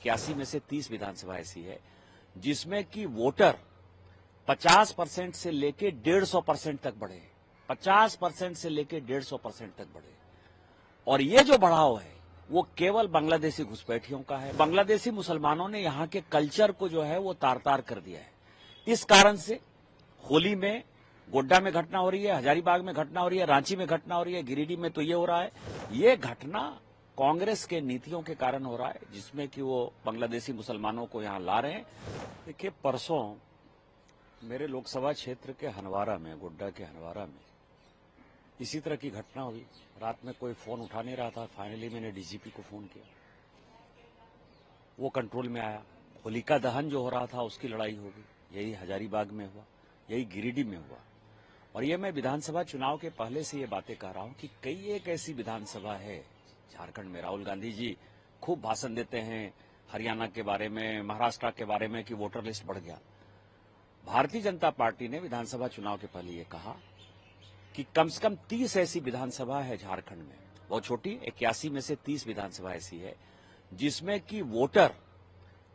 81 में से 30 विधानसभा ऐसी है जिसमें कि वोटर 50% से लेके 150% तक बढ़े, 50% से लेके 150% तक बढ़े। और ये जो बढ़ाव है वो केवल बांग्लादेशी घुसपैठियों का है। बांग्लादेशी मुसलमानों ने यहाँ के कल्चर को जो है वो तार तार कर दिया है। इस कारण से होली में गोड्डा में घटना हो रही है, हजारीबाग में घटना हो रही है, रांची में घटना हो रही है, गिरिडीह में तो ये हो रहा है। ये घटना कांग्रेस के नीतियों के कारण हो रहा है, जिसमें कि वो बांग्लादेशी मुसलमानों को यहां ला रहे हैं। देखिए, परसों मेरे लोकसभा क्षेत्र के हनवारा में, गोड्डा के हनवारा में इसी तरह की घटना हुई। रात में कोई फोन उठा नहीं रहा था, फाइनली मैंने डीजीपी को फोन किया, वो कंट्रोल में आया। होलिका दहन जो हो रहा था उसकी लड़ाई हो गई। यही हजारीबाग में हुआ, यही गिरिडीह में हुआ। और ये मैं विधानसभा चुनाव के पहले से ये बातें कह रहा हूं कि कई एक ऐसी विधानसभा है झारखंड में। राहुल गांधी जी खूब भाषण देते हैं हरियाणा के बारे में, महाराष्ट्र के बारे में कि वोटर लिस्ट बढ़ गया। भारतीय जनता पार्टी ने विधानसभा चुनाव के पहले ये कहा कि कम से कम 30 ऐसी विधानसभा है झारखंड में, बहुत छोटी, 81 में से 30 विधानसभा ऐसी है जिसमें कि वोटर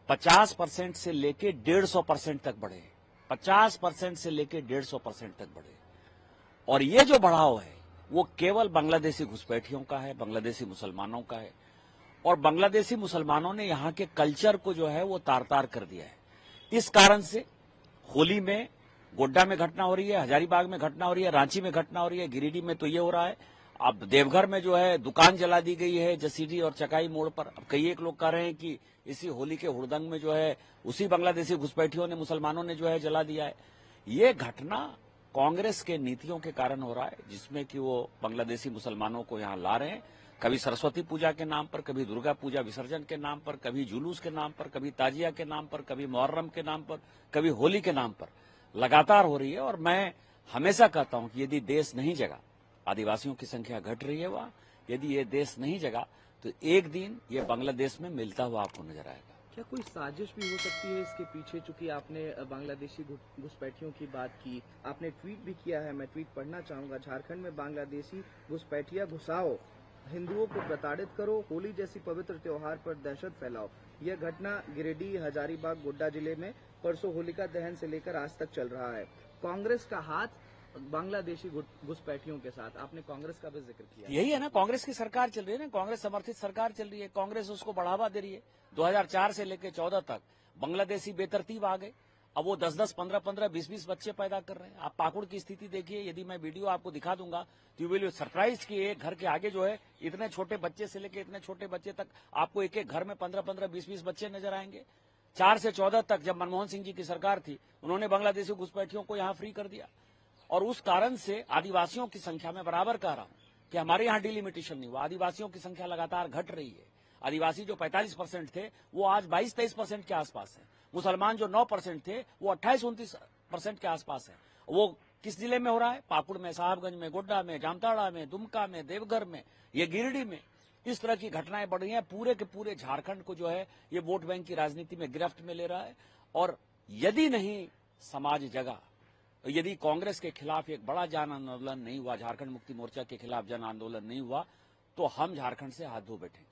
50% से लेके 150% तक बढ़े, 50% से लेके 150% तक बढ़े। और ये जो बढ़ाव है वो केवल बांग्लादेशी घुसपैठियों का है, बांग्लादेशी मुसलमानों का है। और बांग्लादेशी मुसलमानों ने यहाँ के कल्चर को जो है वो तार तार कर दिया है। इस कारण से होली में गोड्डा में घटना हो रही है, हजारीबाग में घटना हो रही है, रांची में घटना हो रही है, गिरिडीह में तो ये हो रहा है। अब देवघर में जो है दुकान जला दी गई है जसीडीह और चकाई मोड़ पर। अब कई एक लोग कह रहे हैं कि इसी होली के हुड़दंग में जो है उसी बांग्लादेशी घुसपैठियों ने, मुसलमानों ने जो है जला दिया है। ये घटना कांग्रेस के नीतियों के कारण हो रहा है, जिसमें कि वो बांग्लादेशी मुसलमानों को यहां ला रहे हैं। कभी सरस्वती पूजा के नाम पर, कभी दुर्गा पूजा विसर्जन के नाम पर, कभी जुलूस के नाम पर, कभी ताजिया के नाम पर, कभी मुहर्रम के नाम पर, कभी होली के नाम पर लगातार हो रही है। और मैं हमेशा कहता हूं कि यदि देश नहीं जगा, आदिवासियों की संख्या घट रही है वहां, यदि ये देश नहीं जगा तो एक दिन ये बांग्लादेश में मिलता हुआ आपको नजर आएगा। क्या कोई साजिश भी हो सकती है इसके पीछे? चूंकि आपने बांग्लादेशी घुसपैठियों की बात की, आपने ट्वीट भी किया है, मैं ट्वीट पढ़ना चाहूंगा। झारखंड में बांग्लादेशी घुसपैठिया घुसाओ, हिंदुओं को प्रताड़ित करो, होली जैसी पवित्र त्योहार पर दहशत फैलाओ। यह घटना गिरिडीह, हजारीबाग, गोड्डा जिले में परसों होलिका दहन से लेकर आज तक चल रहा है। कांग्रेस का हाथ बांग्लादेशी घुसपैठियों के साथ, आपने कांग्रेस का भी जिक्र किया। यही है ना, कांग्रेस की सरकार चल रही है ना, कांग्रेस समर्थित सरकार चल रही है, कांग्रेस उसको बढ़ावा दे रही है। 2004 से लेकर 14 तक बांग्लादेशी बेतरतीब आ गए। अब वो 10-10, 15-15, 20-20 बच्चे पैदा कर रहे हैं। आप पाकुड़ की स्थिति देखिए, यदि मैं वीडियो आपको दिखा दूंगा तो यू विल बी सरप्राइज कि एक घर के आगे जो है इतने छोटे बच्चे से लेकर इतने छोटे बच्चे तक आपको एक एक घर में 15-15, 20-20 बच्चे नजर आएंगे। 4 से 14 तक जब मनमोहन सिंह जी की सरकार थी, उन्होंने बांग्लादेशी घुसपैठियों को यहाँ फ्री कर दिया। और उस कारण से आदिवासियों की संख्या में बराबर कह रहा हूं कि हमारे यहाँ डिलिमिटेशन नहीं हुआ, आदिवासियों की संख्या लगातार घट रही है। आदिवासी जो 45% थे वो आज 22-23% के आसपास है। मुसलमान जो 9% थे वो 28-29% के आसपास है। वो किस जिले में हो रहा है? पाकुड़ में, साहबगंज में, गोड्डा में, जामताड़ा में, दुमका में, देवघर में, ये गिरिडीह में। इस तरह की घटनाएं बढ़ रही हैं। पूरे के पूरे झारखंड को जो है ये वोट बैंक की राजनीति में गिरफ्त में ले रहा है। और यदि नहीं समाज जगा, यदि कांग्रेस के खिलाफ एक बड़ा जन आंदोलन नहीं हुआ, झारखंड मुक्ति मोर्चा के खिलाफ जन आंदोलन नहीं हुआ, तो हम झारखंड से हाथ धो बैठेंगे।